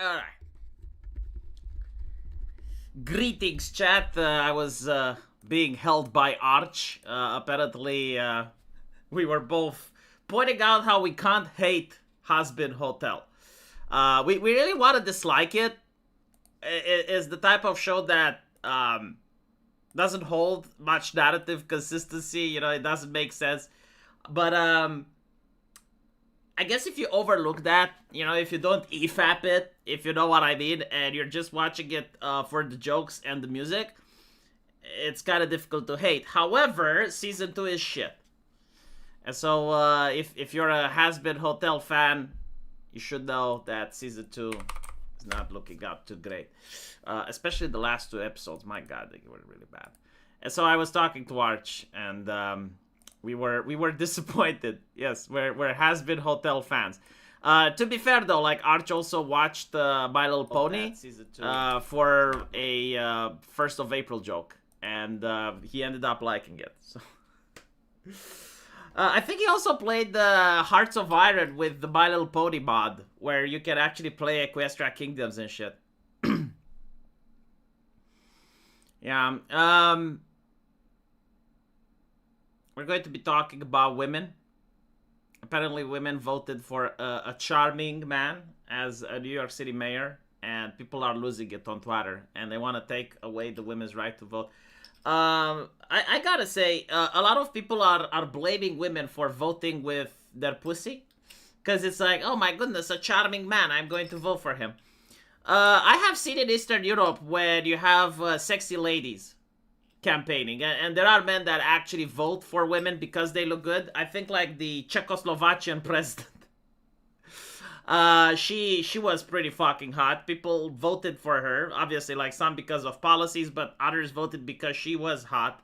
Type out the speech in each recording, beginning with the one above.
Alright. Greetings, chat. I was being held by Arch. Apparently, we were both pointing out how we can't hate Hazbin Hotel. We really want to dislike it. It is the type of show that doesn't hold much narrative consistency. You know, it doesn't make sense. But I guess if you overlook that, you know, if you don't EFAP it, if you know what I mean, and you're just watching it for the jokes and the music, it's kind of difficult to hate. However, season 2 is shit. And so if you're a Hazbin Hotel fan, you should know that season 2 is not looking up too great. Especially the last 2 episodes. My god, they were really bad. And so I was talking to Arch, and we were disappointed. Yes, we're Hazbin Hotel fans. To be fair though, like Arch also watched My Little Pony for a 1st of April joke, and he ended up liking it. So I think he also played the Hearts of Iron with the My Little Pony mod, where you can actually play Equestria Kingdoms and shit. Yeah. We're going to be talking about women. Apparently, women voted for a charming man as a New York City mayor, and people are losing it on Twitter, and they want to take away the women's right to vote. I gotta say, a lot of people are blaming women for voting with their pussy, because it's like, oh my goodness, a charming man, I'm going to vote for him. I have seen in Eastern Europe where you have sexy ladies campaigning, and there are men that actually vote for women because they look good. I think like the Czechoslovakian president, she was pretty fucking hot. People voted for her, obviously, like some because of policies, but others voted because she was hot.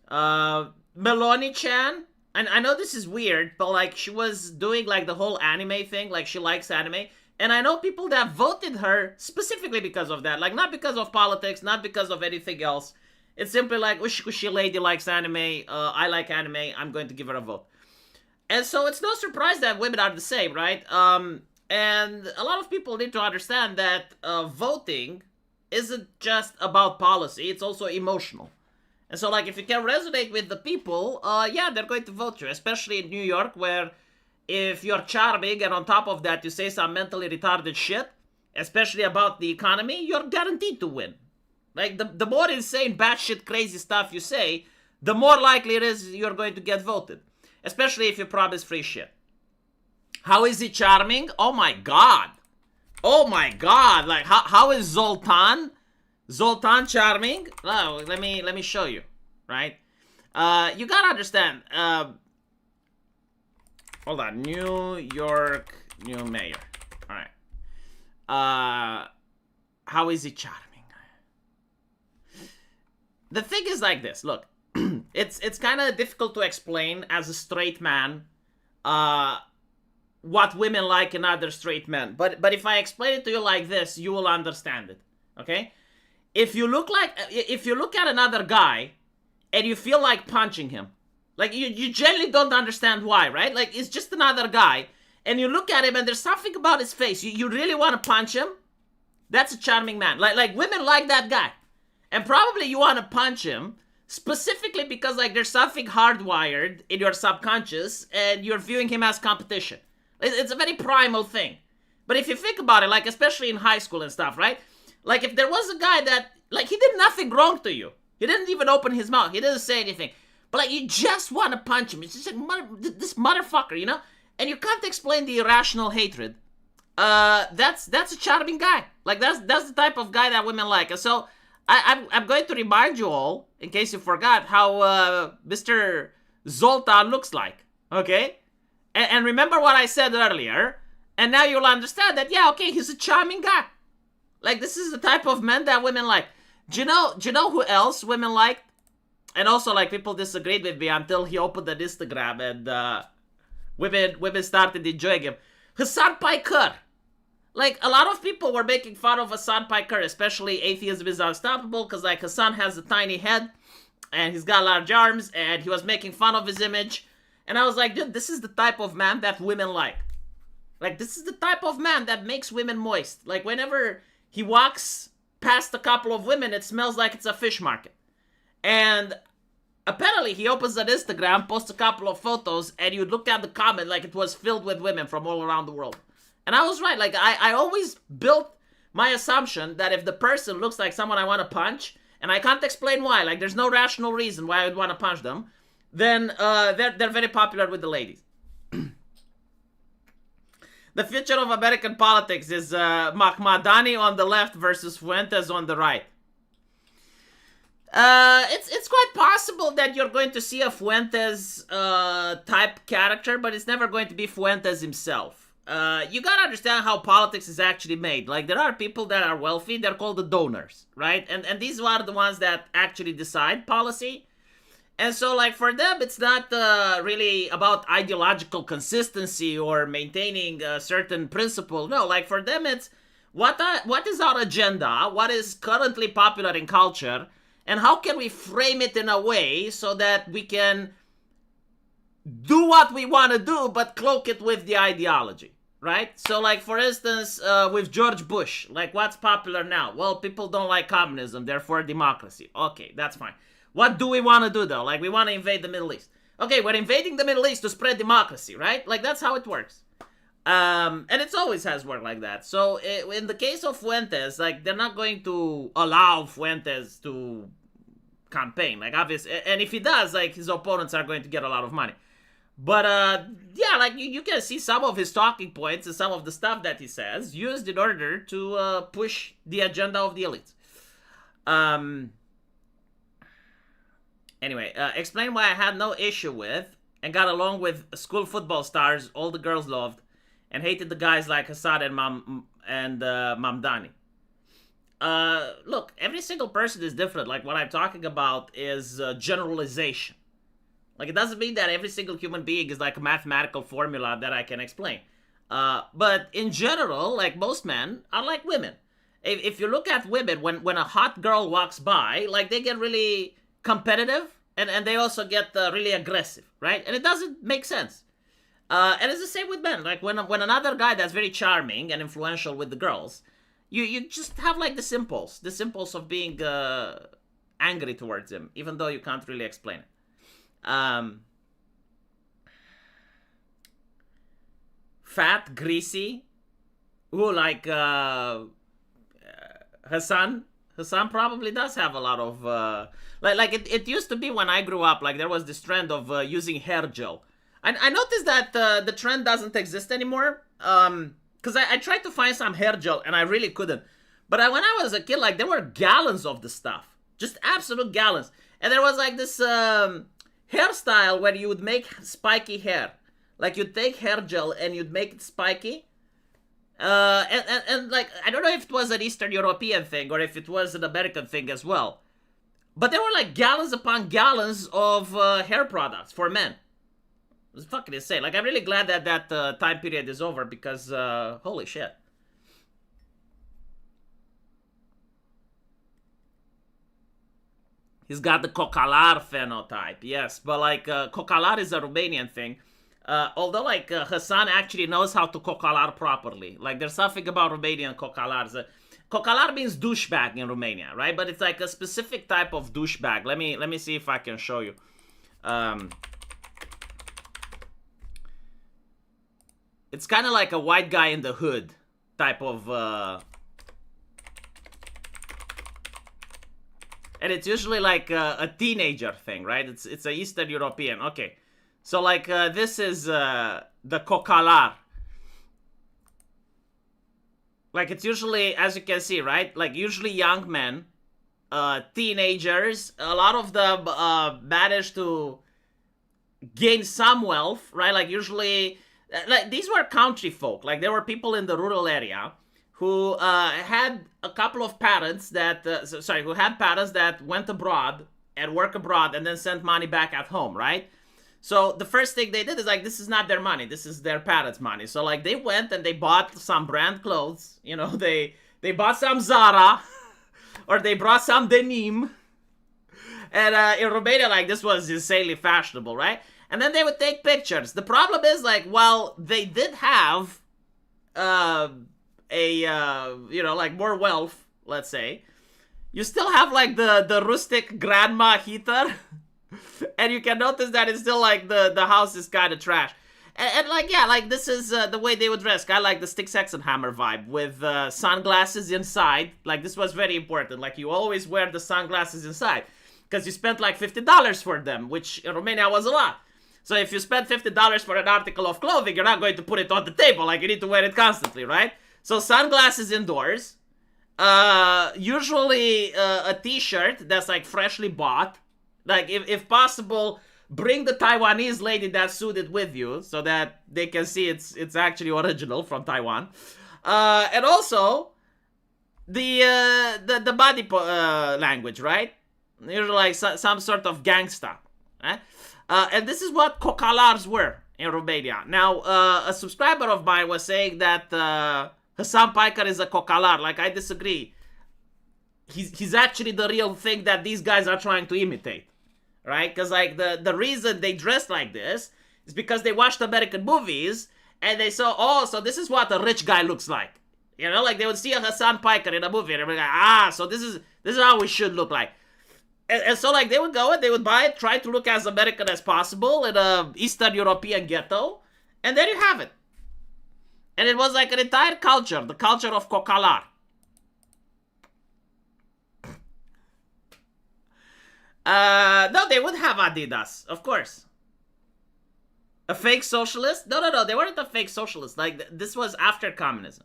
Meloni-chan, and I know this is weird, but like she was doing like the whole anime thing, like she likes anime, and I know people that voted her specifically because of that, like not because of politics, not because of anything else. It's simply like, she lady likes anime, I like anime, I'm going to give her a vote. And so it's no surprise that women are the same, right? And a lot of people need to understand that voting isn't just about policy, it's also emotional. And so like if you can resonate with the people, yeah, they're going to vote you, especially in New York, where if you're charming and on top of that you say some mentally retarded shit, especially about the economy, you're guaranteed to win. Like, the more insane, batshit crazy stuff you say, the more likely it is you're going to get voted. Especially if you promise free shit. How is he charming? Oh my god. Oh my god. Like, how is Zoltan? Zoltan charming? Oh, let me show you. Right? You gotta understand. Hold on. New York, new mayor. Alright. How is he charming? The thing is like this, look, it's kind of difficult to explain as a straight man what women like in other straight men. But if I explain it to you like this, you will understand it, okay? If you look at another guy and you feel like punching him, like you generally don't understand why, right? Like it's just another guy and you look at him and there's something about his face. You really want to punch him? That's a charming man. Like women like that guy. And probably you want to punch him, specifically because like there's something hardwired in your subconscious and you're viewing him as competition. It's a very primal thing. But if you think about it, like especially in high school and stuff, right? Like if there was a guy that, like he did nothing wrong to you. He didn't even open his mouth. He didn't say anything. But like you just want to punch him. It's just like, this motherfucker, you know? And you can't explain the irrational hatred. That's a charming guy. Like that's the type of guy that women like. And so I'm going to remind you all, in case you forgot, how Mr. Zoltan looks like, okay? And remember what I said earlier, and now you'll understand that, yeah, okay, he's a charming guy. Like, this is the type of man that women like. Do you know who else women liked? And also, like, people disagreed with me until he opened an Instagram, and women started enjoying him. Hassan Piker. Like, a lot of people were making fun of Hassan Piker, especially Atheism is Unstoppable, because, like, Hassan has a tiny head, and he's got large arms, and he was making fun of his image. And I was like, dude, this is the type of man that women like. Like, this is the type of man that makes women moist. Like, whenever he walks past a couple of women, it smells like it's a fish market. And apparently he opens an Instagram, posts a couple of photos, and you look at the comment like it was filled with women from all around the world. And I was right. Like, I always built my assumption that if the person looks like someone I want to punch, and I can't explain why, like there's no rational reason why I would want to punch them, then they're very popular with the ladies. The future of American politics is Mahmadani on the left versus Fuentes on the right. It's quite possible that you're going to see a Fuentes type character, but it's never going to be Fuentes himself. You gotta understand how politics is actually made. Like, there are people that are wealthy, they're called the donors, right? And these are the ones that actually decide policy. And so, like, for them, it's not really about ideological consistency or maintaining a certain principle. No, like, for them, it's what is our agenda, what is currently popular in culture, and how can we frame it in a way so that we can do what we want to do, but cloak it with the ideology, right? So, like, for instance, with George Bush, like, what's popular now? Well, people don't like communism, therefore democracy. Okay, that's fine. What do we want to do, though? Like, we want to invade the Middle East. Okay, we're invading the Middle East to spread democracy, right? Like, that's how it works. And it always has worked like that. So, in the case of Fuentes, like, they're not going to allow Fuentes to campaign. Like, obviously, and if he does, like, his opponents are going to get a lot of money. But, yeah, like, you can see some of his talking points and some of the stuff that he says used in order to push the agenda of the elites. Anyway, explain why I had no issue with and got along with school football stars all the girls loved and hated the guys like Hassad and Mamdani. Look, every single person is different. Like, what I'm talking about is generalization. Like, it doesn't mean that every single human being is like a mathematical formula that I can explain. But in general, like, most men are like women. If you look at women, when a hot girl walks by, like, they get really competitive and they also get really aggressive, right? And it doesn't make sense. And it's the same with men. Like, when another guy that's very charming and influential with the girls, you just have like this impulse of being angry towards him, even though you can't really explain it. Fat, greasy, like Hassan probably does have a lot of like it used to be when I grew up. Like, there was this trend of using hair gel. I noticed that the trend doesn't exist anymore. Because I tried to find some hair gel and I really couldn't. But when I was a kid, like, there were gallons of the stuff, just absolute gallons. And there was like this hairstyle where you would make spiky hair. Like, you'd take hair gel and you'd make it spiky. And like, I don't know if it was an Eastern European thing or if it was an American thing as well. But there were like gallons upon gallons of hair products for men. It was fucking insane. Like, I'm really glad that that time period is over because, holy shit. He's got the cocalar phenotype, yes. But, like, cocalar is a Romanian thing. Although, like, Hassan actually knows how to cocalar properly. Like, there's something about Romanian cocolars. Cocalar means douchebag in Romania, right? But it's like a specific type of douchebag. Let me see if I can show you. It's kind of like a white guy in the hood type of... And it's usually like a teenager thing, right? It's a Eastern European. Okay. So, like, this is the cocalar. Like, it's usually, as you can see, right? Like, usually young men, teenagers. A lot of them manage to gain some wealth, right? Like, usually... Like, these were country folk. Like, there were people in the rural area who had a couple of parents that... who had parents that went abroad and work abroad and then sent money back at home, right? So the first thing they did is, like, this is not their money. This is their parents' money. So, like, they went and they bought some brand clothes. You know, they bought some Zara or they brought some denim. And in Romania, like, this was insanely fashionable, right? And then they would take pictures. The problem is, like, while they did have like more wealth, let's say, you still have like the rustic grandma heater, and you can notice that it's still like the house is kind of trash. And like, yeah, like this is the way they would dress. I like the Sticks and Hammer vibe with sunglasses inside. Like this was very important. Like you always wear the sunglasses inside because you spent like $50 for them, which in Romania was a lot. So if you spend $50 for an article of clothing, you're not going to put it on the table. Like you need to wear it constantly, right? So sunglasses indoors. Usually a t-shirt that's like freshly bought. Like if possible, bring the Taiwanese lady that suited with you so that they can see it's actually original from Taiwan. And also the body language, right? Usually like some sort of gangsta. Eh? And this is what cokalars were in Romania. Now, a subscriber of mine was saying that Hassan Paikar is a cocalar. Like, I disagree. He's actually the real thing that these guys are trying to imitate. Right? Because, like, the reason they dress like this is because they watched American movies and they saw, oh, so this is what a rich guy looks like. You know, like, they would see a Hassan Paikar in a movie and they'd be like, so this is how we should look like. And so, like, they would go and they would buy it, try to look as American as possible in a Eastern European ghetto, and there you have it. And it was like an entire culture, the culture of cocalar. No, they would have Adidas, of course. A fake socialist? No, they weren't a fake socialist. Like, this was after communism.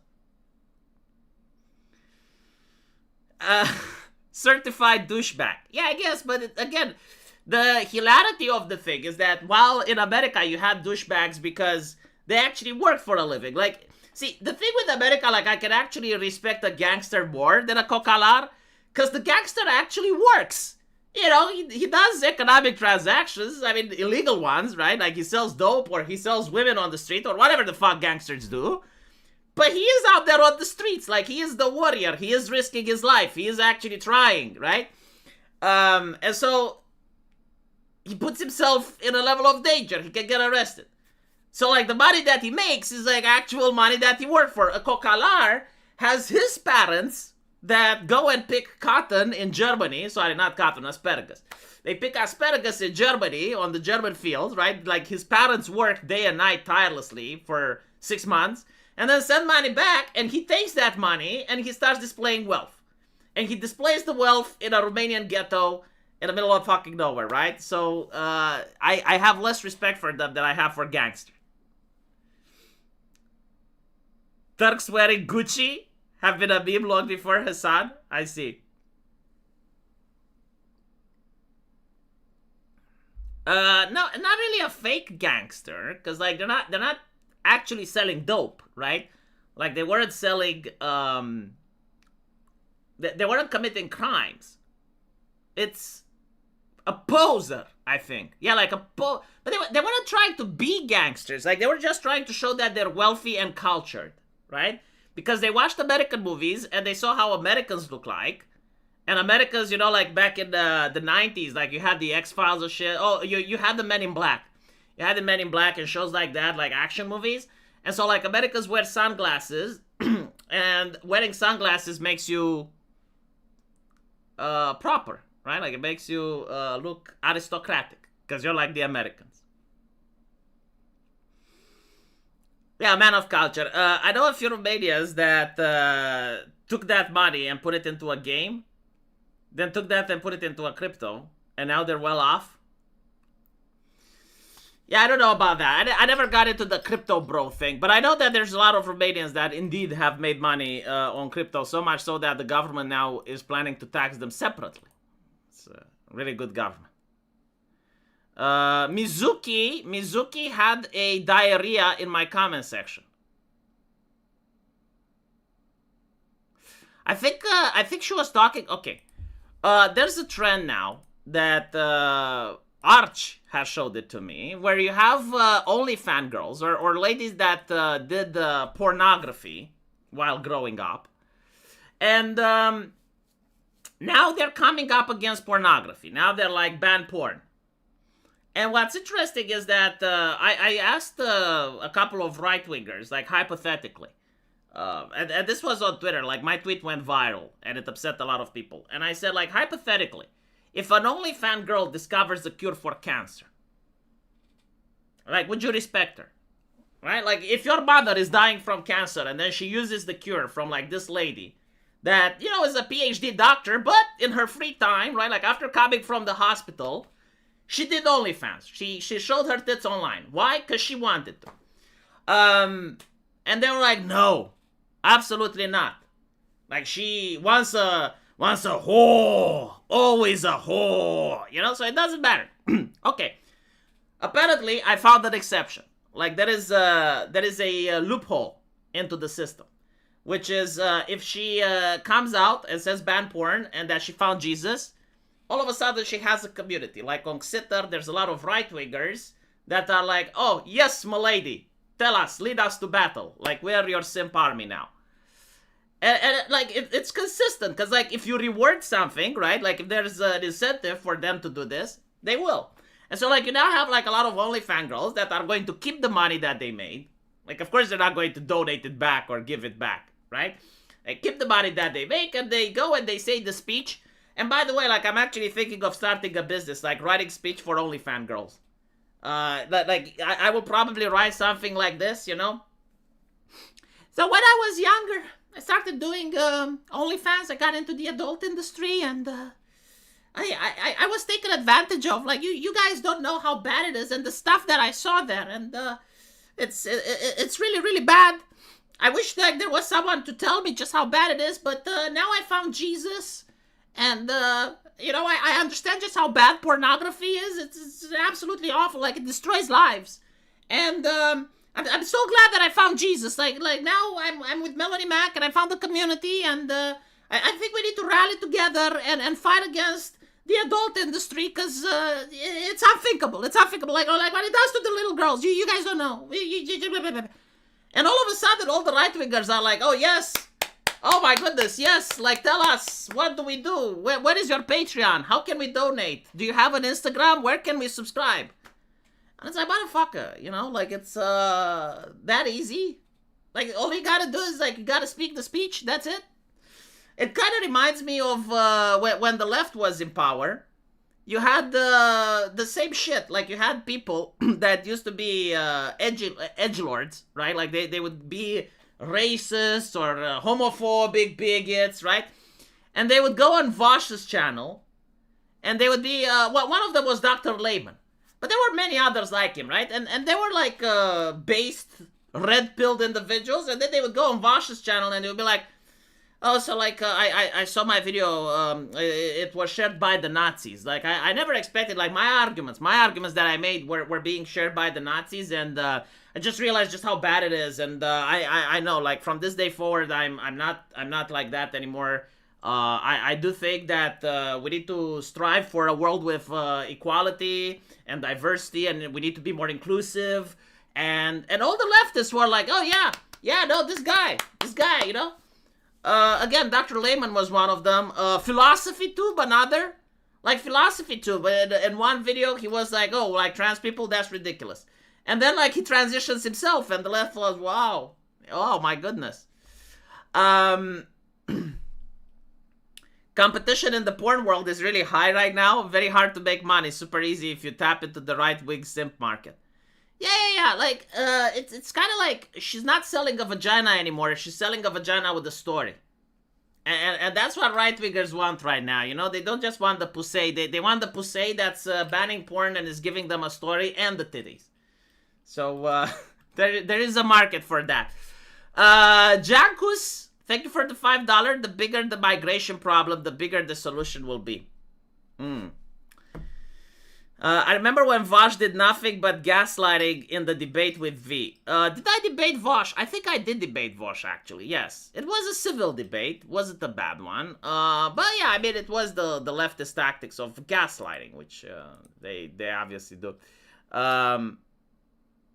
Certified douchebag. Yeah, I guess, but again, the hilarity of the thing is that while in America you had douchebags because they actually worked for a living. Like, see, the thing with America, like, I can actually respect a gangster more than a cocalar, because the gangster actually works. You know, he does economic transactions, I mean, illegal ones, right? Like, he sells dope or he sells women on the street or whatever the fuck gangsters do. But he is out there on the streets, like, he is the warrior, he is risking his life, he is actually trying, right? And so, he puts himself in a level of danger, he can get arrested. So, like, the money that he makes is, like, actual money that he worked for. A cocalar has his parents that go and pick cotton in Germany, sorry, not cotton, asparagus. They pick asparagus in Germany, on the German fields, right? Like, his parents work day and night tirelessly for 6 months, and then send money back, and he takes that money, and he starts displaying wealth. And he displays the wealth in a Romanian ghetto in the middle of fucking nowhere, right? So, I have less respect for them than I have for gangsters. Turks wearing Gucci have been a meme long before Hassan? I see. No, not really a fake gangster, because, like, they're not actually selling dope, right? Like, they weren't selling, they weren't committing crimes. It's a poser, I think. Yeah, like but they weren't trying to be gangsters. Like, they were just trying to show that they're wealthy and cultured, right? Because they watched American movies and they saw how Americans look like. And Americans, you know, like back in the 90s, like you had the X-Files or shit. Oh, you had the Men in Black. You had the Men in Black and shows like that, like action movies. And so, like, Americans wear sunglasses. And wearing sunglasses makes you proper, right? Like, it makes you look aristocratic. Because you're like the Americans. Yeah, man of culture. I know a few Romanians that took that money and put it into a game. Then took that and put it into a crypto. And now they're well off. Yeah, I don't know about that. I never got into the crypto bro thing. But I know that there's a lot of Romanians that indeed have made money on crypto. So much so that the government now is planning to tax them separately. It's a really good government. Mizuki had a diarrhea in my comment section. I think she was talking. Okay, there's a trend now that Arch has showed it to me, where you have only fangirls or ladies that did pornography while growing up, and now they're coming up against pornography. Now they're like ban porn. And what's interesting is that I asked a couple of right-wingers, like hypothetically, and this was on Twitter. Like, my tweet went viral, and it upset a lot of people. And I said, like, hypothetically, if an OnlyFans girl discovers a cure for cancer, like, would you respect her? Right? Like, if your mother is dying from cancer, and then she uses the cure from, like, this lady that, you know, is a PhD doctor, but in her free time, right, like, after coming from the hospital, she did OnlyFans. She showed her tits online. Why? Because she wanted to. And they were like, no, absolutely not. Like, she wants a whore, always a whore, you know, so it doesn't matter. Okay. Apparently, I found an exception. Like, there is a loophole into the system, which is if she comes out and says ban porn and that she found Jesus, all of a sudden she has a community. Like on Xitter, there's a lot of right-wingers that are like, oh, yes, milady, tell us, lead us to battle. Like, we're your simp army now. And like, it's consistent, because, like, if you reward something, right, like, if there's an incentive for them to do this, they will. And so, like, you now have, like, a lot of OnlyFans girls that are going to keep the money that they made. Like, of course, they're not going to donate it back or give it back, right? They keep the money that they make, and they go and they say the speech. And by the way, like, I'm actually thinking of starting a business, like, writing speech for OnlyFans girls. Like, I will probably write something like this, you know? So when I was younger, I started doing OnlyFans. I got into the adult industry, and I was taken advantage of. Like, you guys don't know how bad it is, and the stuff that I saw there, and it's really, really bad. I wish that there was someone to tell me just how bad it is, but now I found Jesus, and you know, I understand just how bad pornography is. It's absolutely awful. Like, it destroys lives, and I'm so glad that I found Jesus. Like now I'm with Melanie Mac, and I found the community, and I think we need to rally together and fight against the adult industry, because it's unthinkable. It's unthinkable. Like what it does to the little girls. You guys don't know. And all of a sudden, all the right-wingers are like, oh, yes. Oh, my goodness, yes. Like, tell us, what do we do? Where is your Patreon? How can we donate? Do you have an Instagram? Where can we subscribe? And it's like, motherfucker, you know? Like, it's that easy. Like, all you gotta do is, like, you gotta speak the speech. That's it. It kind of reminds me of when the left was in power. You had the same shit. Like, you had people that used to be edgelords, right? Like, they would be racist or homophobic bigots, right? And they would go on Vosh's channel, and they would be, one of them was Dr. Lehman. But there were many others like him, right? And they were like based, red-pilled individuals, and then they would go on Vosh's channel, and they would be like, oh, so, like, I saw my video, it was shared by the Nazis. Like, I never expected, like, my arguments that I made were being shared by the Nazis, and I just realized just how bad it is, and I know, like, from this day forward, I'm not like that anymore. I do think that we need to strive for a world with equality and diversity, and we need to be more inclusive, and all the leftists were like, oh, yeah, no, this guy, you know? Again, Dr. Lehman was one of them. Philosophy Tube, another. Like, Philosophy Tube, but in one video, he was like, oh, like, trans people, that's ridiculous. And then, like, he transitions himself, and the left was, wow. Oh, my goodness. Competition in the porn world is really high right now. Very hard to make money. Super easy if you tap into the right-wing simp market. Yeah. Like, it's kind of like she's not selling a vagina anymore. She's selling a vagina with a story. And that's what right-wingers want right now. You know, they don't just want the pussy. They want the pussy that's banning porn and is giving them a story and the titties. So, there is a market for that. Jankus, thank you for the $5. The bigger the migration problem, the bigger the solution will be. I remember when Vosh did nothing but gaslighting in the debate with V. Did I debate Vosh? I think I did debate Vosh, actually. Yes. It was a civil debate. Wasn't a bad one. But yeah, I mean, it was the leftist tactics of gaslighting, which they obviously do.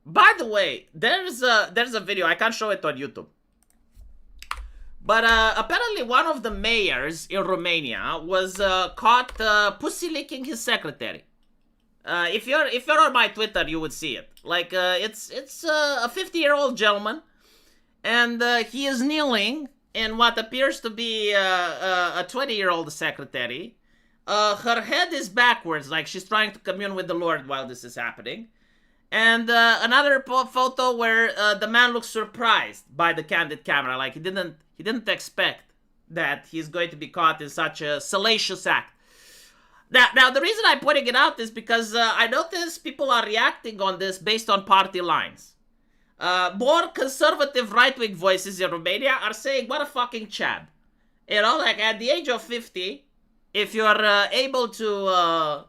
By the way, there's a video. I can't show it on YouTube. But apparently one of the mayors in Romania was caught pussy-licking his secretary. If you're on my Twitter, you would see it. Like, it's a 50-year-old gentleman, and he is kneeling in what appears to be a 20-year-old secretary. Her head is backwards, like she's trying to commune with the Lord while this is happening. And another photo where the man looks surprised by the candid camera, like he didn't expect that he's going to be caught in such a salacious act. Now, the reason I'm putting it out is because I notice people are reacting on this based on party lines. More conservative right-wing voices in Romania are saying, what a fucking chad. You know, like at the age of 50, if you're able to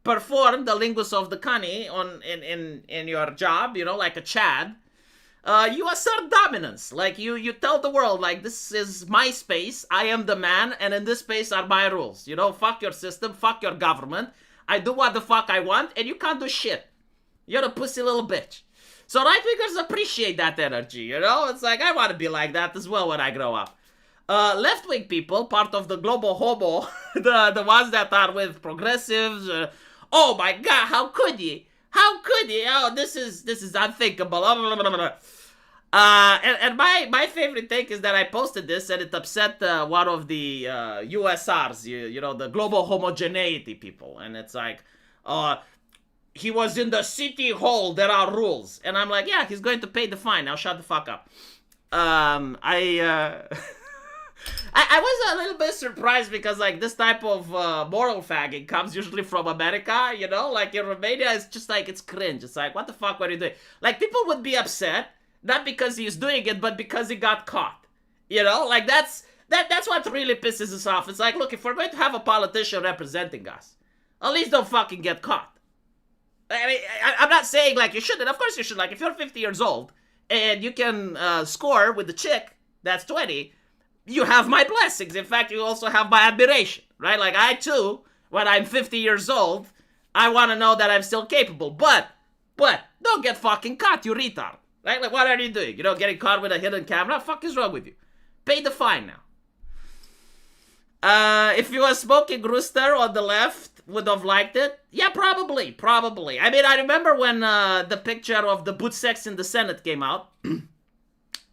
perform the lingus of the cunny in your job, you know, like a chad, you assert dominance. Like you tell the world, like, this is my space, I am the man, and in this space are my rules. You know, fuck your system, fuck your government. I do what the fuck I want, and you can't do shit. You're a pussy little bitch. So right-wingers appreciate that energy, you know? It's like, I want to be like that as well when I grow up. Left-wing people, part of the global homo, the ones that are with progressives, oh my god, how could you? How could you? Oh, this is unthinkable. And my favorite take is that I posted this and it upset one of the USRs, you know, the global homogeneity people. And it's like, he was in the city hall, there are rules. And I'm like, yeah, he's going to pay the fine. Now shut the fuck up. I was a little bit surprised because, like, this type of moral fagging comes usually from America, you know? Like, in Romania, it's just like, it's cringe. It's like, what the fuck were you doing? Like, people would be upset, not because he's doing it, but because he got caught. You know? Like, that's what really pisses us off. It's like, look, if we're going to have a politician representing us, at least don't fucking get caught. I mean, I'm not saying, like, you shouldn't. Of course you should. Like, if you're 50 years old and you can score with the chick that's 20, you have my blessings. In fact, you also have my admiration, right? Like, I too, when I'm 50 years old, I want to know that I'm still capable. But, don't get fucking caught, you retard. Right? Like, what are you doing? You know, getting caught with a hidden camera? Fuck is wrong with you? Pay the fine now. If you were smoking rooster on the left, would have liked it? Yeah, probably. I mean, I remember when the picture of the boot sex in the Senate came out.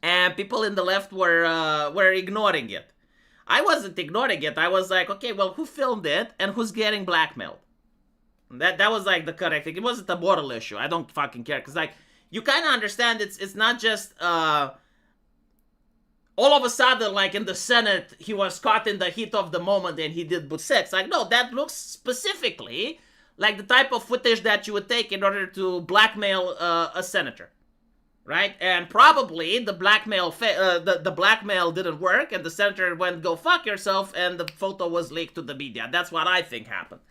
And people in the left were ignoring it. I wasn't ignoring it. I was like, okay, well, who filmed it and who's getting blackmailed? That was like the correct thing. It wasn't a moral issue. I don't fucking care. Because, like, you kind of understand it's not just all of a sudden, like, in the Senate, he was caught in the heat of the moment and he did boot sex. Like, no, that looks specifically like the type of footage that you would take in order to blackmail a senator. Right? And probably the blackmail the blackmail didn't work and the senator went, go fuck yourself, and the photo was leaked to the media. That's what I think happened.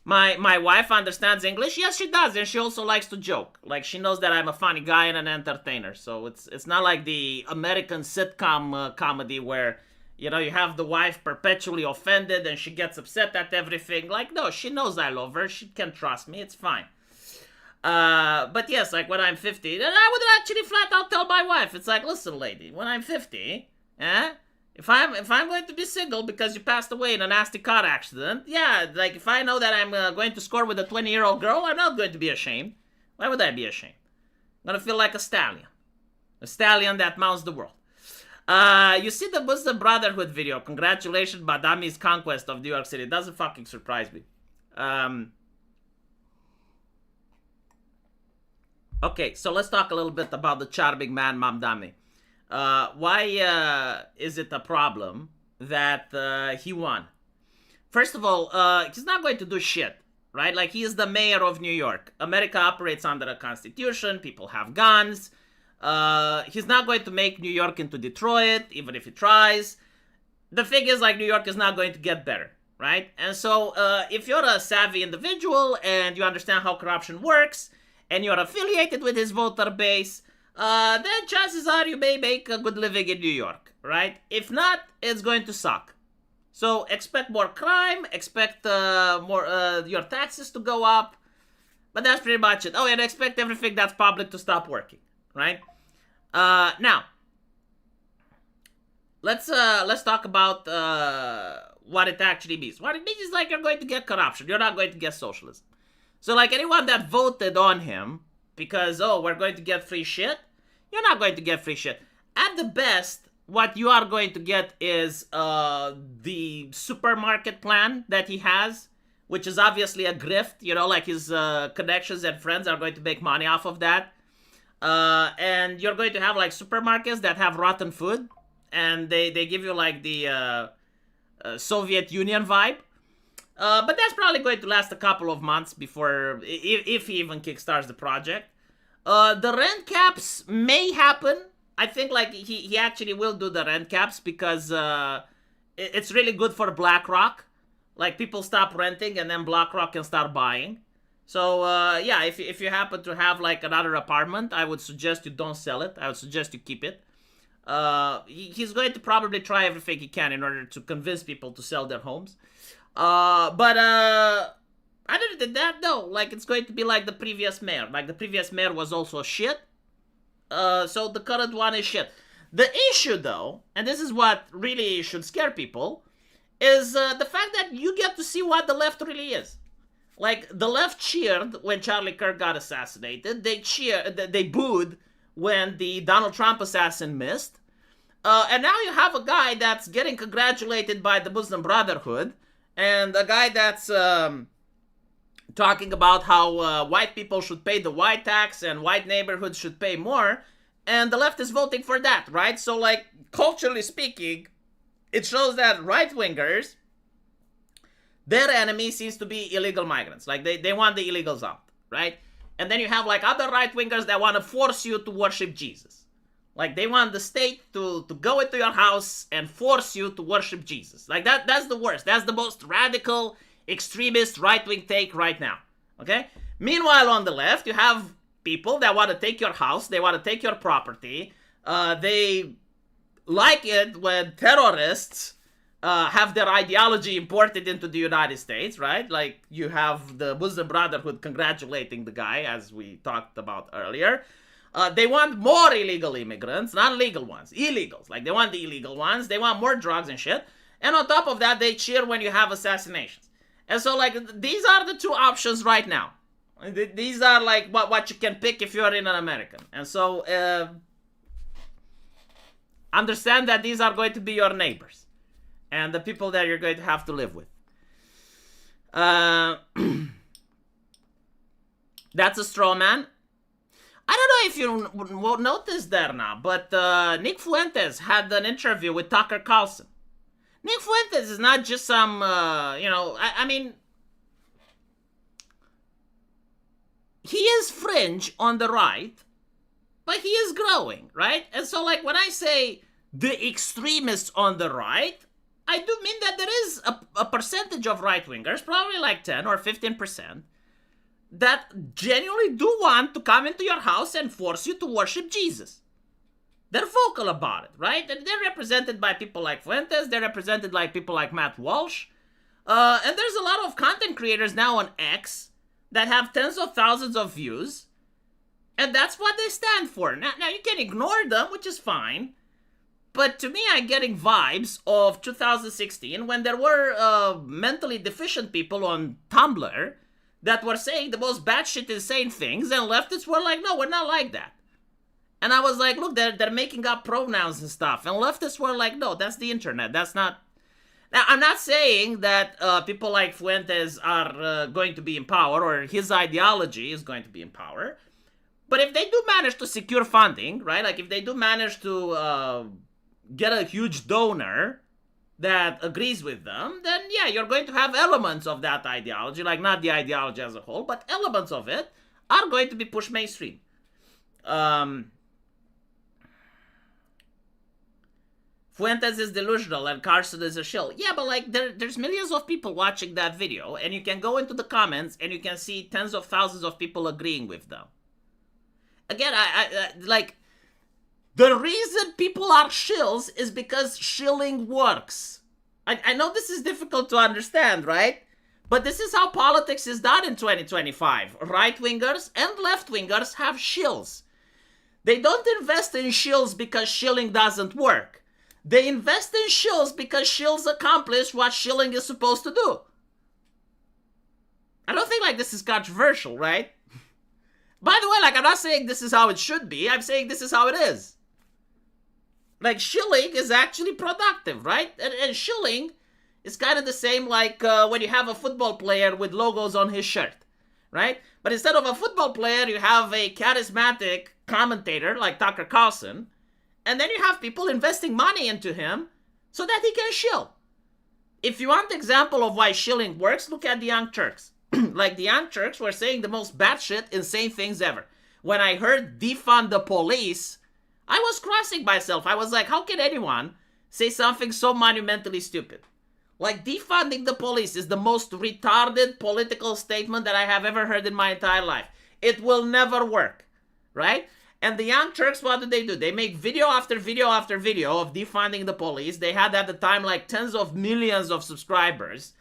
My wife understands English. Yes, she does, and she also likes to joke. Like, she knows that I'm a funny guy and an entertainer. So it's not like the American sitcom comedy where, you know, you have the wife perpetually offended and she gets upset at everything. Like, no, she knows I love her. She can trust me. It's fine. But yes, like, when I'm 50, then I would actually flat out tell my wife. It's like, listen, lady, when I'm 50, if I'm going to be single because you passed away in a nasty car accident, yeah, like, if I know that I'm going to score with a 20-year-old girl, I'm not going to be ashamed. Why would I be ashamed? I'm gonna feel like a stallion that mounts the world. You see the Muslim Brotherhood video. Congratulations, Badami's conquest of New York City. It doesn't fucking surprise me. Okay, so let's talk a little bit about the charming man, Mamdami. Why is it a problem that he won? First of all, he's not going to do shit, right? Like, he is the mayor of New York. America operates under a constitution. People have guns. He's not going to make New York into Detroit, even if he tries. The thing is, like, New York is not going to get better, right? And so, if you're a savvy individual and you understand how corruption works, and you're affiliated with his voter base, then chances are you may make a good living in New York, right? If not, it's going to suck. So, expect more crime, expect more your taxes to go up, but that's pretty much it. Oh, and expect everything that's public to stop working. Right? Now, let's talk about what it actually means. What it means is, like, you're going to get corruption. You're not going to get socialism. So like anyone that voted on him because, oh, we're going to get free shit, you're not going to get free shit. At the best, what you are going to get is the supermarket plan that he has, which is obviously a grift. You know, like his connections and friends are going to make money off of that. And you're going to have like supermarkets that have rotten food, and they give you like the Soviet Union vibe. But that's probably going to last a couple of months before, if he even kickstarts the project. The rent caps may happen. I think like he actually will do the rent caps because it's really good for BlackRock. Like people stop renting and then BlackRock can start buying. So yeah, if you happen to have like another apartment, I would suggest you don't sell it. I would suggest you keep it. He's going to probably try everything he can in order to convince people to sell their homes. But other than that, no, like it's going to be like the previous mayor. Like the previous mayor was also shit. So the current one is shit. The issue though, and this is what really should scare people, is the fact that you get to see what the left really is. Like the left cheered when Charlie Kirk got assassinated. They booed when the Donald Trump assassin missed. And now you have a guy that's getting congratulated by the Muslim Brotherhood, and a guy that's talking about how white people should pay the white tax and white neighborhoods should pay more, and the left is voting for that, right? So, like, culturally speaking, it shows that right-wingers, their enemy seems to be illegal migrants. Like, they want the illegals out, right? And then you have, like, other right-wingers that want to force you to worship Jesus. Like, they want the state to go into your house and force you to worship Jesus. Like, that's the worst. That's the most radical, extremist, right-wing take right now. Okay? Meanwhile, on the left, you have people that want to take your house. They want to take your property. They like it when terrorists have their ideology imported into the United States, right? Like, you have the Muslim Brotherhood congratulating the guy, as we talked about earlier. They want more illegal immigrants, not legal ones, illegals. Like, they want the illegal ones. They want more drugs and shit. And on top of that, they cheer when you have assassinations. And so, like, these are the two options right now. These are, like, what you can pick if you're in an American. And so, understand that these are going to be your neighbors. And the people that you're going to have to live with. That's a straw man. I don't know if you noticed that or not, but Nick Fuentes had an interview with Tucker Carlson. Nick Fuentes is not just some, I mean, he is fringe on the right, but he is growing, right? And so, like, when I say the extremists on the right, I do mean that there is a percentage of right-wingers, probably like 10 or 15%, that genuinely do want to come into your house and force you to worship Jesus. They're vocal about it, right? And they're represented by people like Fuentes. They're represented by people like Matt Walsh. And there's a lot of content creators now on X that have tens of thousands of views. And that's what they stand for. Now you can ignore them, which is fine. But to me, I'm getting vibes of 2016 when there were mentally deficient people on Tumblr that were saying the most batshit insane things, and leftists were like, no, we're not like that. And I was like, look, they're making up pronouns and stuff. And leftists were like, no, that's the internet. That's not... Now, I'm not saying that people like Fuentes are going to be in power, or his ideology is going to be in power. But if they do manage to secure funding, right? Like, if they do manage to get a huge donor that agrees with them, then yeah, you're going to have elements of that ideology, like not the ideology as a whole, but elements of it are going to be pushed mainstream. Fuentes is delusional and Carson is a shill. Yeah, but like there's millions of people watching that video, and you can go into the comments and you can see tens of thousands of people agreeing with them. Again, I like, the reason people are shills is because shilling works. I know this is difficult to understand, right? But this is how politics is done in 2025. Right-wingers and left-wingers have shills. They don't invest in shills because shilling doesn't work. They invest in shills because shills accomplish what shilling is supposed to do. I don't think like this is controversial, right? By the way, like I'm not saying this is how it should be. I'm saying this is how it is. Like shilling is actually productive, right? And shilling is kind of the same like when you have a football player with logos on his shirt, right? But instead of a football player, you have a charismatic commentator like Tucker Carlson, and then you have people investing money into him so that he can shill. If you want an example of why shilling works, look at the Young Turks. Like the Young Turks were saying the most batshit insane things ever. When I heard defund the police, I was crossing myself. I was like, how can anyone say something so monumentally stupid? Like defunding the police is the most retarded political statement that I have ever heard in my entire life. It will never work, right? And the Young Turks, what do? They make video after video after video of defunding the police. They had at the time like tens of millions of subscribers,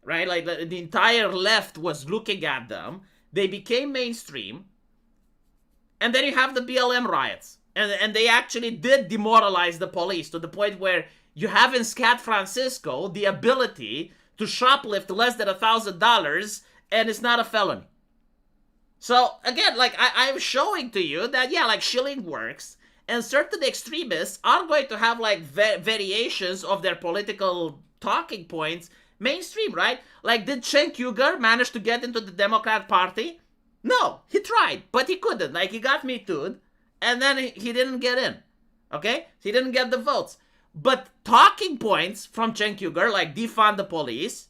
right? Like the entire left was looking at them. They became mainstream. And then you have the BLM riots. And they actually did demoralize the police to the point where you have in San Francisco the ability to shoplift less than $1,000 and it's not a felony. So again, like I'm showing to you that, yeah, like shilling works, and certain extremists are going to have like variations of their political talking points mainstream, right? Like did Cenk Uygur manage to get into the Democrat Party? No, he tried, but he couldn't. Like he got Me Too'd, and then he didn't get in, okay? He didn't get the votes. But talking points from Cenk Uygur, like defund the police,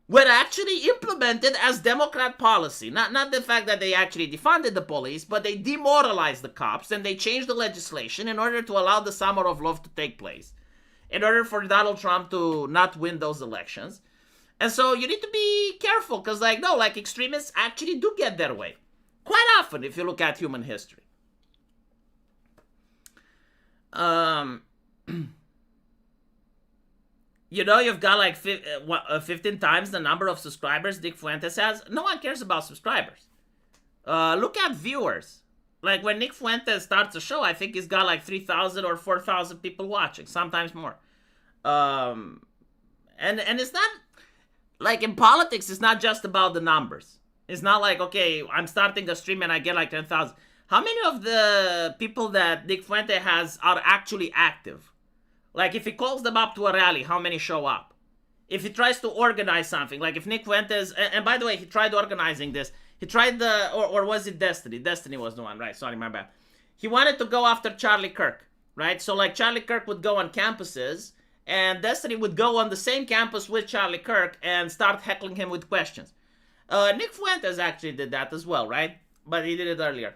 were actually implemented as Democrat policy. Not the fact that they actually defunded the police, but they demoralized the cops and they changed the legislation in order to allow the summer of love to take place, in order for Donald Trump to not win those elections. And so you need to be careful because, like, no, like extremists actually do get their way quite often if you look at human history. You know, you've got like 15 times the number of subscribers Nick Fuentes has. No one cares about subscribers. Look at viewers. Like when Nick Fuentes starts a show, I think he's got like 3,000 or 4,000 people watching, sometimes more. And it's not like in politics, it's not just about the numbers. It's not like, okay, I'm starting a stream and I get like 10,000. How many of the people that Nick Fuentes has are actually active? Like, if he calls them up to a rally, how many show up? If he tries to organize something, like if Nick Fuentes, and by the way, he tried organizing this. He tried or was it Destiny? Destiny was the one, right? Sorry, my bad. He wanted to go after Charlie Kirk, right? So, like, Charlie Kirk would go on campuses, and Destiny would go on the same campus with Charlie Kirk and start heckling him with questions. Nick Fuentes actually did that as well, right? But he did it earlier.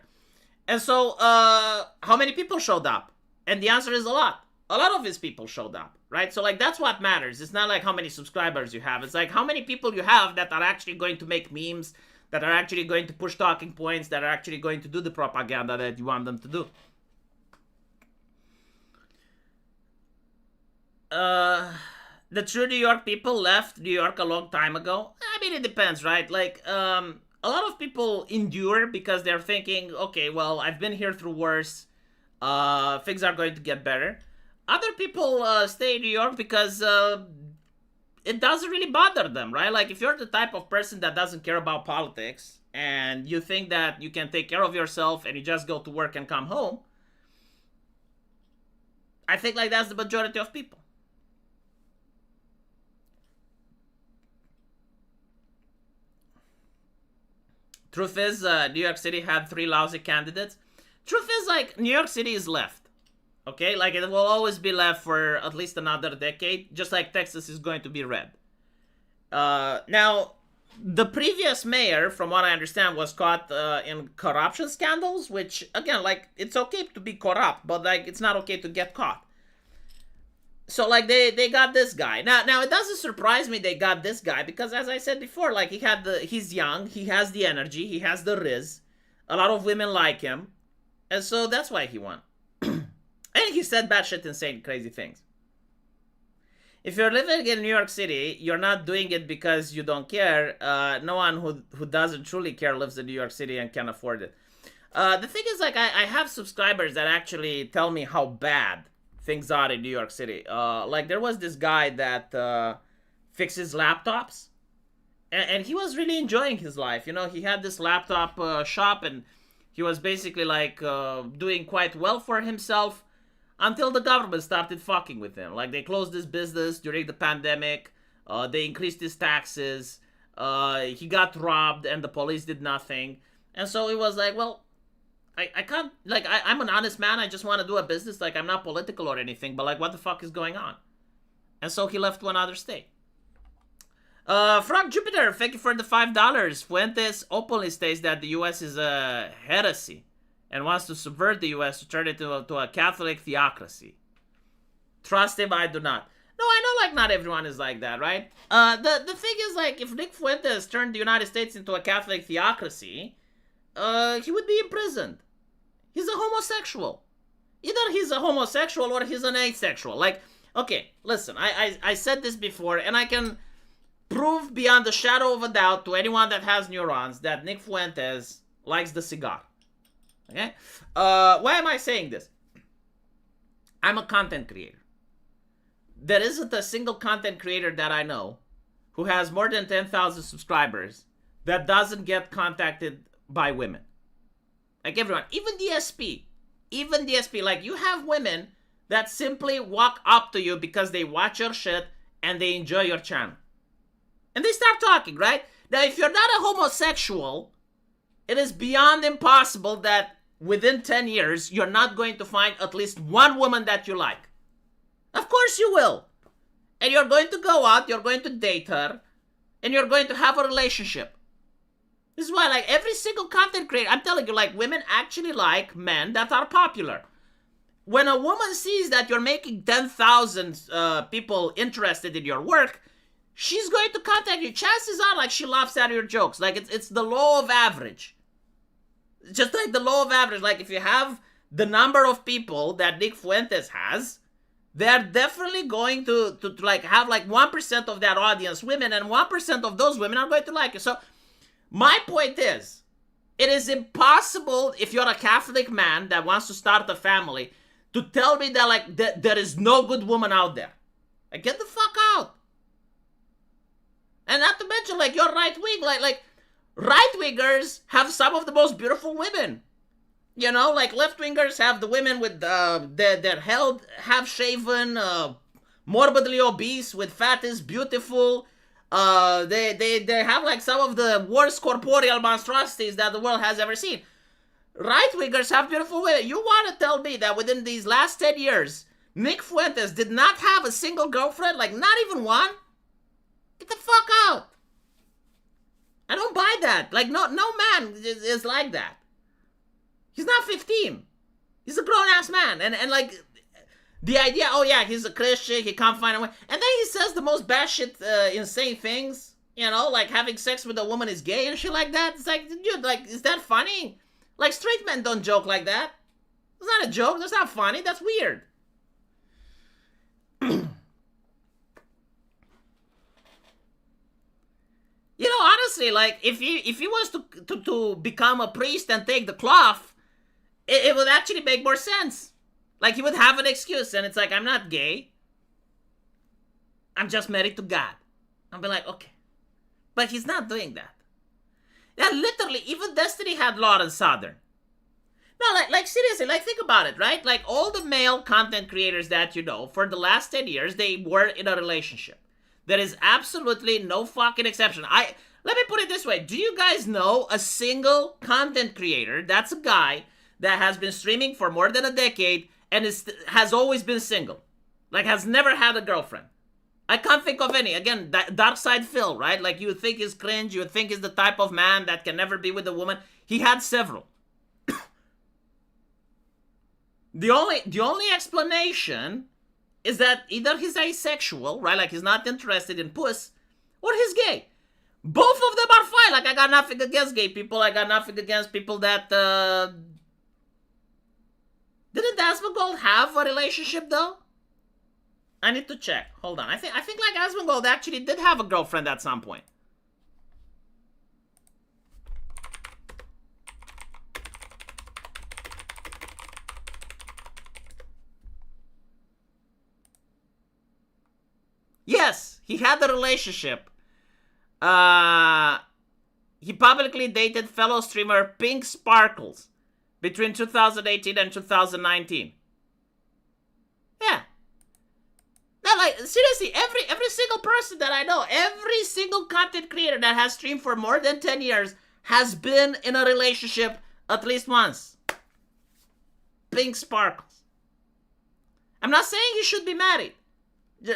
And so, how many people showed up? And the answer is a lot. A lot of his people showed up, right? So, like, that's what matters. It's not like how many subscribers you have. It's like how many people you have that are actually going to make memes, that are actually going to push talking points, that are actually going to do the propaganda that you want them to do. The true New York people left New York a long time ago. I mean, it depends, right? Like, a lot of people endure because they're thinking, okay, well, I've been here through worse. Things are going to get better. Other people stay in New York because it doesn't really bother them, right? Like, if you're the type of person that doesn't care about politics and you think that you can take care of yourself and you just go to work and come home, I think, like, that's the majority of people. Truth is, New York City had 3 lousy candidates. Truth is, like, New York City is left. Okay, like it will always be left for at least another decade, just like Texas is going to be red. Now, the previous mayor, from what I understand, was caught in corruption scandals, which, again, like, it's okay to be corrupt, but, like, it's not okay to get caught. So, like, they got this guy. Now, it doesn't surprise me they got this guy, because, as I said before, like, he's young, he has the energy, he has the riz, a lot of women like him, and so that's why he won. And he said batshit insane, crazy things. If you're living in New York City, you're not doing it because you don't care. No one who doesn't truly care lives in New York City and can afford it. The thing is, like, I have subscribers that actually tell me how bad things are in New York City. Like, there was this guy that fixes laptops. and he was really enjoying his life. You know, he had this laptop shop, and he was basically like doing quite well for himself until the government started fucking with him. Like, they closed his business during the pandemic. They increased his taxes. He got robbed, and the police did nothing. And so he was like, well, I can't, like, I'm an honest man. I just want to do a business. Like, I'm not political or anything, but like, what the fuck is going on? And so he left to another state. Frog Jupiter, thank you for the $5. Fuentes openly states that the U.S. is a heresy and wants to subvert the U.S. to turn it to a Catholic theocracy. Trust him, I do not. No, I know, like, not everyone is like that, right? The thing is, like, if Nick Fuentes turned the United States into a Catholic theocracy, he would be imprisoned. He's a homosexual. Either he's a homosexual or he's an asexual. Like, okay, listen, I said this before, and I can prove beyond the shadow of a doubt to anyone that has neurons that Nick Fuentes likes the cigar. Okay? Why am I saying this? I'm a content creator. There isn't a single content creator that I know who has more than 10,000 subscribers that doesn't get contacted by women. Like, everyone. Even the SP. Even the SP. Like, you have women that simply walk up to you because they watch your shit and they enjoy your channel. And they start talking, right? Now, if you're not a homosexual, it is beyond impossible that within 10 years, you're not going to find at least one woman that you like. Of course you will. And you're going to go out, you're going to date her, and you're going to have a relationship. This is why, like, every single content creator, I'm telling you, like, women actually like men that are popular. When a woman sees that you're making 10,000 people interested in your work, she's going to contact you. Chances are, like, she laughs at your jokes. Like, it's the law of average. Just like the law of average. Like, if you have the number of people that Nick Fuentes has, they're definitely going to like, have, like, 1% of that audience women, and 1% of those women are going to like you. So, my point is, it is impossible, if you're a Catholic man that wants to start a family, to tell me that, like, there is no good woman out there. Like, get the fuck out. And not to mention, like, you're right-wing. Like right-wingers have some of the most beautiful women. You know, like, left-wingers have the women with their head half-shaven, morbidly obese, with fat is beautiful. They have, like, some of the worst corporeal monstrosities that the world has ever seen. Right-wingers have beautiful women. You want to tell me that within these last 10 years, Nick Fuentes did not have a single girlfriend? Like, not even one? Get the fuck out. I don't buy that. Like, no man is like that. He's not 15. He's a grown-ass man. And like, the idea, oh yeah, he's a Christian, he can't find a way. And then he says the most batshit insane things. You know, like, having sex with a woman is gay and shit like that. It's like, dude, like, is that funny? Like, straight men don't joke like that. It's not a joke. That's not funny. That's weird. You know, honestly, like, if he was to become a priest and take the cloth, it would actually make more sense. Like, he would have an excuse, and it's like, I'm not gay. I'm just married to God. I'll be like, okay. But he's not doing that. Yeah, literally, even Destiny had Lauren Southern. No, like seriously, like, think about it, right? Like, all the male content creators that you know, for the last 10 years, they were in a relationship. There is absolutely no fucking exception. Let me put it this way. Do you guys know a single content creator that's a guy that has been streaming for more than a decade and has always been single? Like, has never had a girlfriend? I can't think of any. Again, Dark Side Phil, right? Like, you would think he's cringe. You would think he's the type of man that can never be with a woman. He had several. The only explanation is that either he's asexual, right? Like, he's not interested in puss, or he's gay. Both of them are fine. Like, I got nothing against gay people. I got nothing against people that, Didn't Asmongold have a relationship, though? I need to check. Hold on. I think like, Asmongold actually did have a girlfriend at some point. Yes, he had a relationship. He publicly dated fellow streamer Pink Sparkles between 2018 and 2019. Yeah. Now, like, seriously, every single person that I know, every single content creator that has streamed for more than 10 years has been in a relationship at least once. Pink Sparkles. I'm not saying he should be married.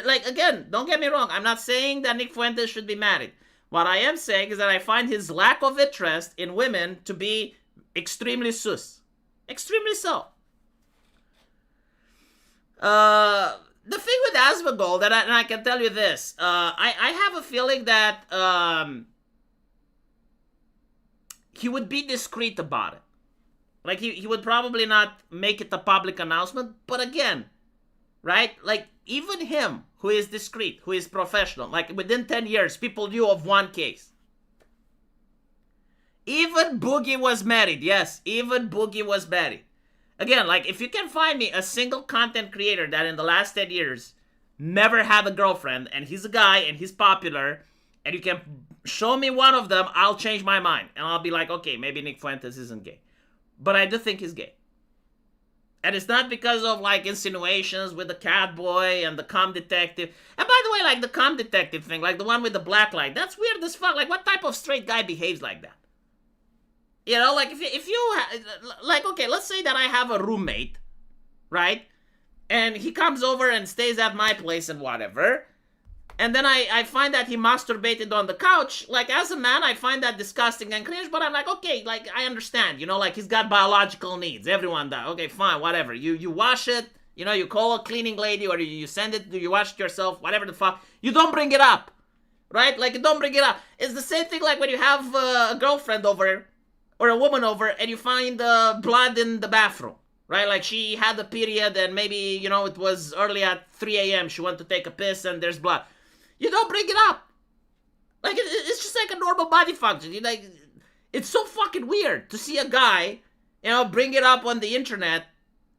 Like, again, don't get me wrong. I'm not saying that Nick Fuentes should be married. What I am saying is that I find his lack of interest in women to be extremely sus. Extremely so. The thing with Hazbin, and I can tell you this, I have a feeling that he would be discreet about it. Like, he would probably not make it a public announcement, but again, right? Like, even him, who is discreet, who is professional, like, within 10 years, people knew of one case. Even Boogie was married. Yes, even Boogie was married. Again, like, if you can find me a single content creator that in the last 10 years never had a girlfriend, and he's a guy, and he's popular, and you can show me one of them, I'll change my mind. And I'll be like, okay, maybe Nick Fuentes isn't gay. But I do think he's gay. And it's not because of, like, insinuations with the cat boy and the comm detective. And by the way, like, the comm detective thing, like the one with the black light, that's weird as fuck. Like, what type of straight guy behaves like that? You know, like, if you like, okay, let's say that I have a roommate, right? And he comes over and stays at my place and whatever. And then I find that he masturbated on the couch. Like, as a man, I find that disgusting and cringe. But I'm like, okay, like, I understand. You know, like, he's got biological needs. Everyone does. Okay, fine, whatever. You wash it. You know, you call a cleaning lady or you send it. You wash it yourself. Whatever the fuck. You don't bring it up. Right? Like, you don't bring it up. It's the same thing like when you have a girlfriend over or a woman over and you find blood in the bathroom. Right? Like, she had a period and maybe, you know, it was early at 3 a.m. She went to take a piss and there's blood. You don't bring it up. Like, it's just like a normal body function. You like, it's so fucking weird to see a guy, you know, bring it up on the internet.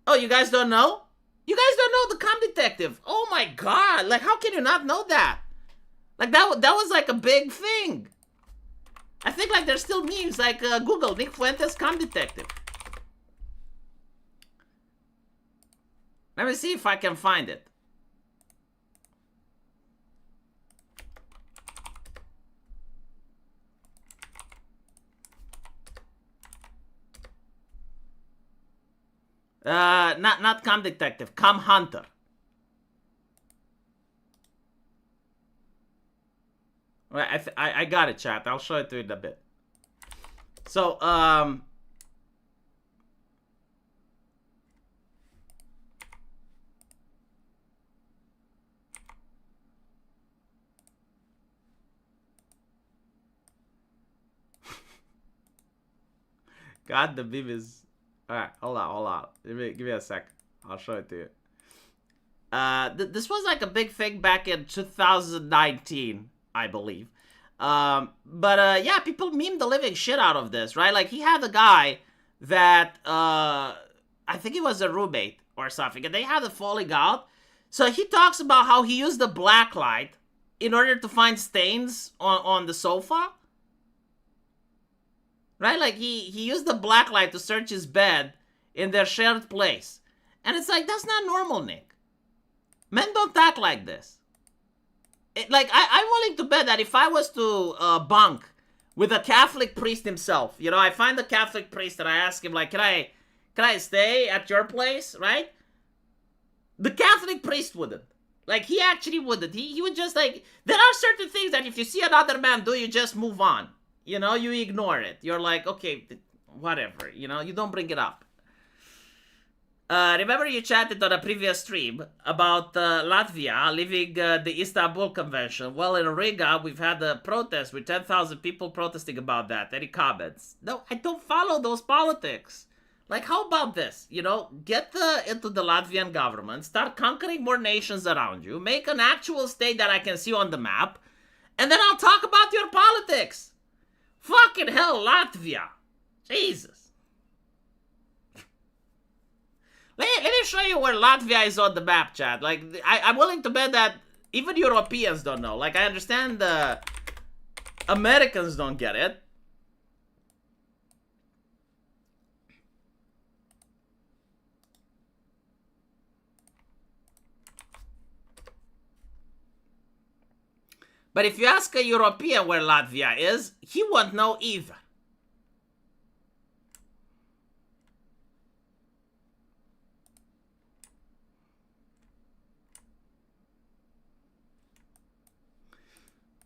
Oh, you guys don't know? You guys don't know the comm detective. Oh my god. Like, how can you not know that? Like, that was like a big thing. I think, like, there's still memes like Google Nick Fuentes comm detective. Let me see if I can find it. Not comm detective, comm hunter. Right, I got it, chat. I'll show it to you in a bit. So, God, the meme is... Alright, hold on. Give me a sec. I'll show it to you. This was like a big thing back in 2019, I believe. Yeah, people meme the living shit out of this, right? Like, he had a guy that, I think he was a roommate or something, and they had a falling out. So he talks about how he used the black light in order to find stains on the sofa. Right? Like, he used the black light to search his bed in their shared place. And it's like, that's not normal, Nick. Men don't act like this. Like, I'm willing to bet that if I was to bunk with a Catholic priest himself, you know, I find the Catholic priest and I ask him, like, can I stay at your place, right? The Catholic priest wouldn't. Like, he actually wouldn't. He would just, like, there are certain things that if you see another man do, you just move on. You know, you ignore it. You're like, okay, whatever. You know, you don't bring it up. Remember you chatted on a previous stream about Latvia leaving the Istanbul Convention. Well, in Riga, we've had a protest with 10,000 people protesting about that. Any comments? No, I don't follow those politics. Like, how about this? You know, get into the Latvian government, start conquering more nations around you, make an actual state that I can see on the map, and then I'll talk about your politics. Fucking hell, Latvia. Jesus. Let me show you where Latvia is on the map, chat. Like, I'm willing to bet that even Europeans don't know. Like, I understand Americans don't get it. But if you ask a European where Latvia is, he won't know either.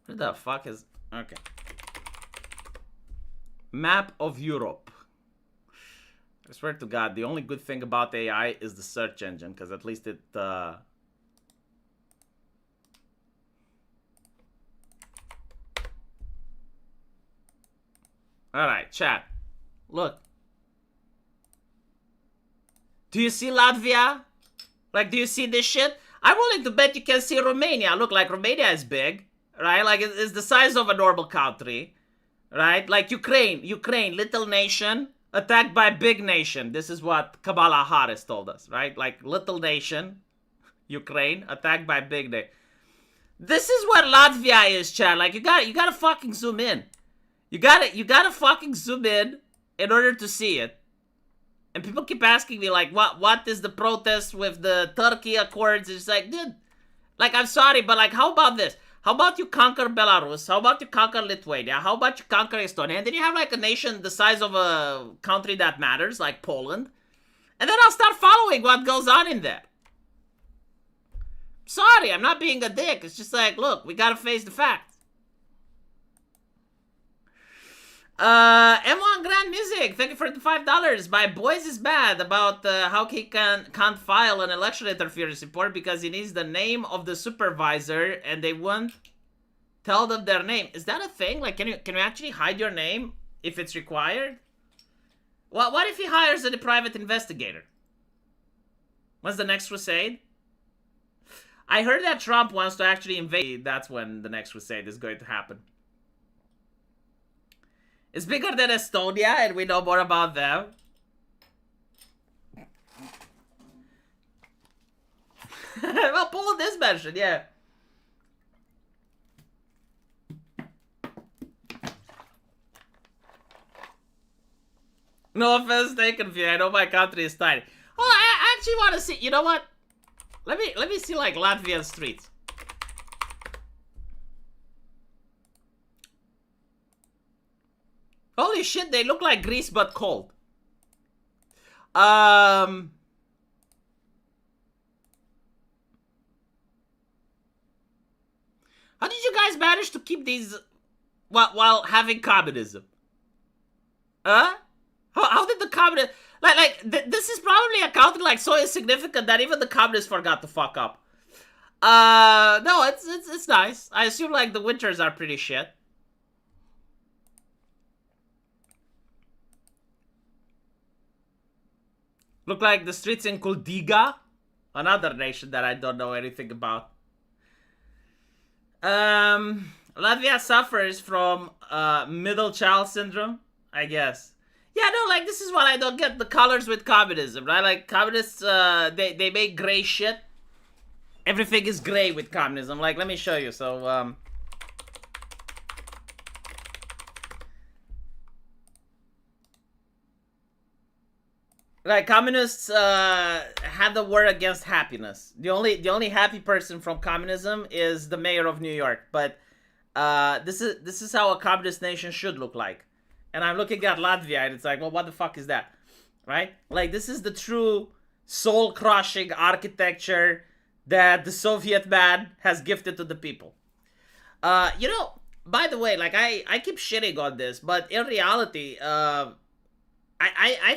Where the fuck is... Okay. Map of Europe. I swear to God, the only good thing about AI is the search engine, because at least it... Alright, chat. Look. Do you see Latvia? Like, do you see this shit? I'm willing to bet you can see Romania. Look, like, Romania is big, right? Like, it's the size of a normal country, right? Like, Ukraine, little nation, attacked by big nation. This is what Kamala Harris told us, right? Like, little nation, Ukraine, attacked by big nation. This is what Latvia is, chat. Like, you gotta fucking zoom in. You gotta fucking zoom in order to see it. And people keep asking me, like, what is the protest with the Turkey Accords? It's like, dude, like, I'm sorry, but, like, how about this? How about you conquer Belarus? How about you conquer Lithuania? How about you conquer Estonia? And then you have, like, a nation the size of a country that matters, like Poland. And then I'll start following what goes on in there. Sorry, I'm not being a dick. It's just like, look, we gotta face the facts. M1 Grand Music, thank you for the $5. My boys is mad about how he can't file an election interference report because he needs the name of the supervisor and they won't tell them their name. Is that a thing? Like, can you actually hide your name if it's required? Well, what if he hires a private investigator? What's the next crusade? I heard that Trump wants to actually invade. That's when the next crusade is going to happen. It's bigger than Estonia, and we know more about them. Well, Poland is mentioned, yeah. No offense taken, I know my country is tiny. Oh, I actually want to see. You know what? Let me see like Latvian streets. Holy shit, they look like Greece but cold. How did you guys manage to keep these while having communism? Huh? How did the communists... This is probably a country like so insignificant that even the communists forgot to fuck up. No, it's nice. I assume like the winters are pretty shit. Look like the streets in Kuldiga, another nation that I don't know anything about. Latvia suffers from middle child syndrome, I guess. Yeah, no, like this is what I don't get, the colors with communism, right? Like communists, they make gray shit. Everything is gray with communism. Like, let me show you. So, like communists had the war against happiness. The only happy person from communism is the mayor of New York. But this is how a communist nation should look like. And I'm looking at Latvia and it's like, well, what the fuck is that? Right? Like, this is the true soul-crushing architecture that the Soviet man has gifted to the people. You know, by the way, like, I keep shitting on this, but in reality, I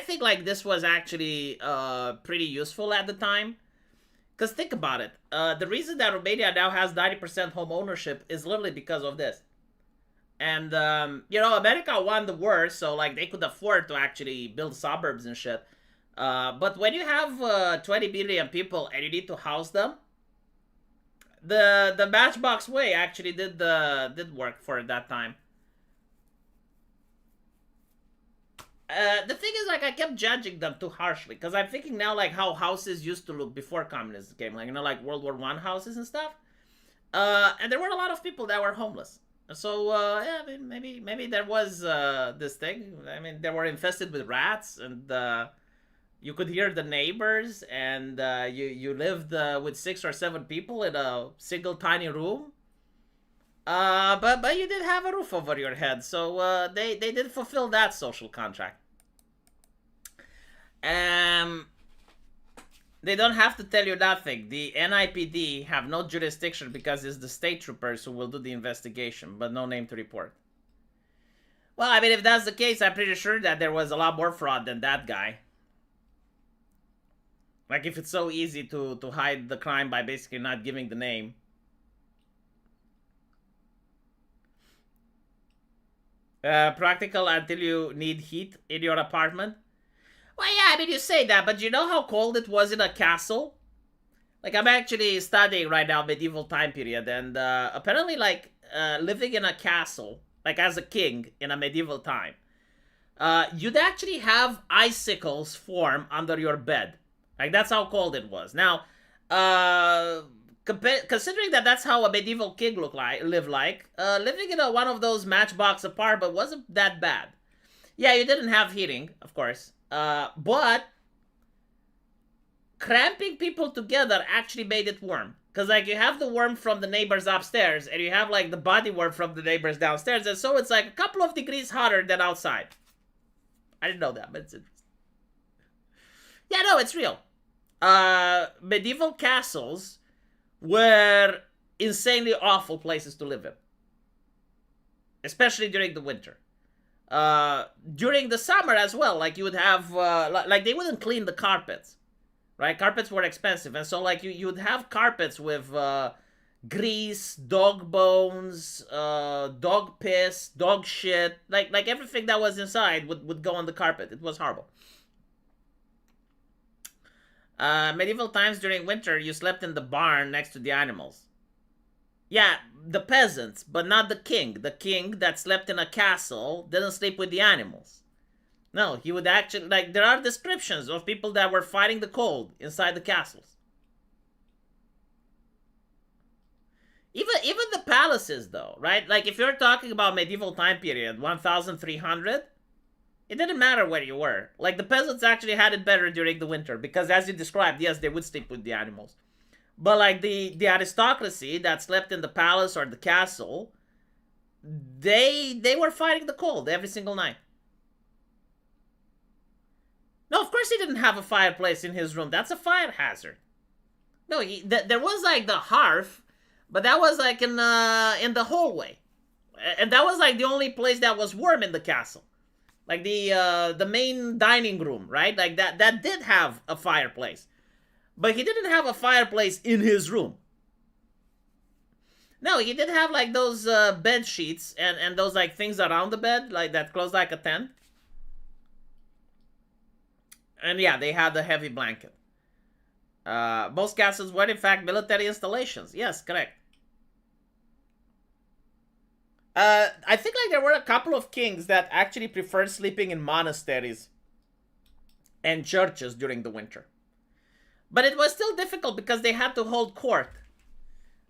think, like, this was actually pretty useful at the time. Because think about it. The reason that Romania now has 90% home ownership is literally because of this. And, you know, America won the war, so, like, they could afford to actually build suburbs and shit. But when you have 20 million people and you need to house them, the Matchbox way actually did work for that time. The thing is, like, I kept judging them too harshly, because I'm thinking now, like, how houses used to look before communism came, like, you know, like World War I houses and stuff. And there were a lot of people that were homeless. So yeah, I mean, maybe there was this thing. I mean, they were infested with rats, and you could hear the neighbors, and you lived with 6 or 7 people in a single tiny room. But you did have a roof over your head, so they did fulfill that social contract. Um, they don't have to tell you nothing. The NIPD have no jurisdiction because it's the state troopers who will do the investigation, but no name to report. Well, I mean, if that's the case, I'm pretty sure that there was a lot more fraud than that guy. Like, if it's so easy to hide the crime by basically not giving the name. Practical until you need heat in your apartment. Well, yeah, I mean, you say that, but you know how cold it was in a castle? Like, I'm actually studying right now medieval time period, and apparently, like, living in a castle, like as a king in a medieval time, you'd actually have icicles form under your bed. Like, that's how cold it was. Now, considering that that's how a medieval king live like, living in one of those matchbox apartment wasn't that bad. Yeah, you didn't have heating, of course, but cramping people together actually made it warm. Because, like, you have the warmth from the neighbors upstairs, and you have, like, the body warmth from the neighbors downstairs, and so it's, like, a couple of degrees hotter than outside. I didn't know that, but it's interesting. Yeah, no, it's real. Medieval castles were insanely awful places to live in. Especially during the winter. During the summer as well, like, you would have, like, they wouldn't clean the carpets. Right? Carpets were expensive, and so like you would have carpets with grease, dog bones, dog piss, dog shit, like everything that was inside would go on the carpet. It was horrible. Medieval times during winter, you slept in the barn next to the animals. Yeah, the peasants, but not the king. The king that slept in a castle didn't sleep with the animals. No, he would actually, like, there are descriptions of people that were fighting the cold inside the castles. Even the palaces, though, right? Like, if you're talking about medieval time period, 1300, it didn't matter where you were. Like, the peasants actually had it better during the winter because, as you described, yes, they would sleep with the animals. But, like, the aristocracy that slept in the palace or the castle, they were fighting the cold every single night. No, of course he didn't have a fireplace in his room. That's a fire hazard. No, there was like the hearth, but that was like in the hallway, and that was like the only place that was warm in the castle, like the main dining room, right? Like that did have a fireplace, but he didn't have a fireplace in his room. No, he did have like those bed sheets and those like things around the bed, like that close like a tent. And yeah, they had a heavy blanket. Most castles were in fact military installations. Yes, correct. I think like there were a couple of kings that actually preferred sleeping in monasteries and churches during the winter. But it was still difficult because they had to hold court.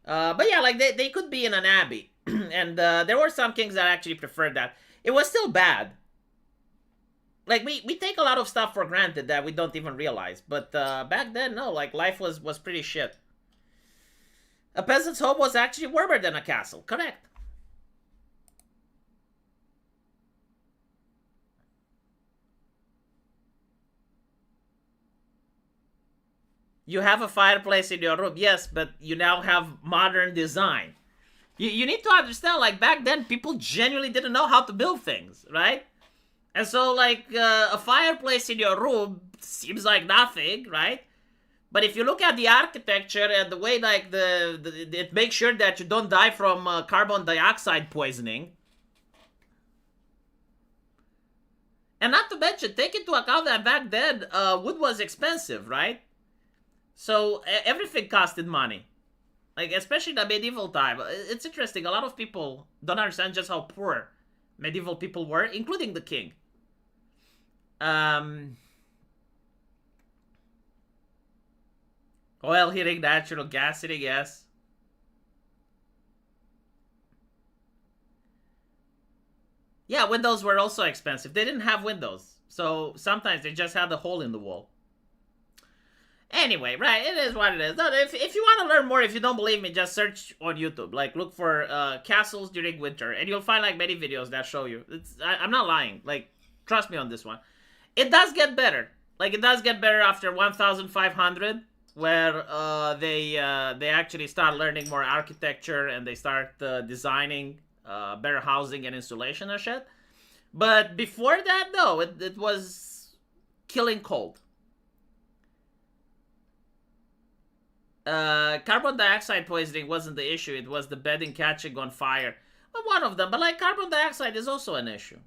But yeah, like they could be in an abbey. And there were some kings that actually preferred that. It was still bad. Like, we take a lot of stuff for granted that we don't even realize. But back then, no, like, life was pretty shit. A peasant's home was actually warmer than a castle. Correct. You have a fireplace in your room, yes, but you now have modern design. You need to understand, like, back then, people genuinely didn't know how to build things, right? And so, like, a fireplace in your room seems like nothing, right? But if you look at the architecture and the way, like, it makes sure that you don't die from carbon dioxide poisoning. And not to mention, take into account that back then, wood was expensive, right? So everything costed money. Like, especially in the medieval time. It's interesting. A lot of people don't understand just how poor medieval people were, including the king. Oil heating, natural gas heating, yes. Yeah, windows were also expensive. They didn't have windows, so sometimes they just had a hole in the wall. Anyway, right, it is what it is. No, if you want to learn more, if you don't believe me, just search on YouTube. Like, look for castles during winter, and you'll find like many videos that show you. I'm not lying. Like, trust me on this one. It does get better. Like, it does get better after 1,500, where they actually start learning more architecture and they start designing better housing and insulation and shit. But before that, no, it was killing cold. Carbon dioxide poisoning wasn't the issue. It was the bedding catching on fire. Well, one of them, but like carbon dioxide is also an issue.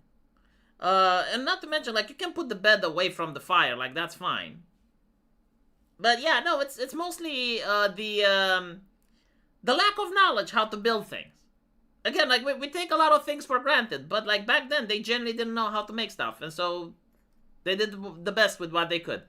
And not to mention, like, you can put the bed away from the fire, like that's fine. But yeah, no, it's mostly the lack of knowledge how to build things. Again, like we take a lot of things for granted, but like back then they generally didn't know how to make stuff, and so they did the best with what they could.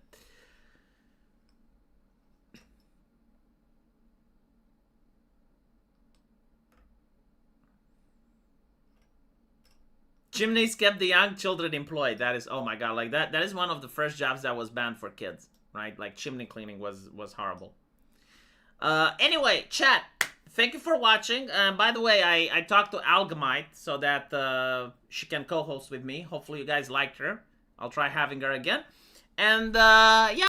Chimneys kept the young children employed. That is, oh my god, like that is one of the first jobs that was banned for kids, right? Like chimney cleaning was horrible. Anyway, chat. Thank you for watching. By the way, I talked to Algamite so that she can co-host with me. Hopefully you guys liked her. I'll try having her again. And yeah.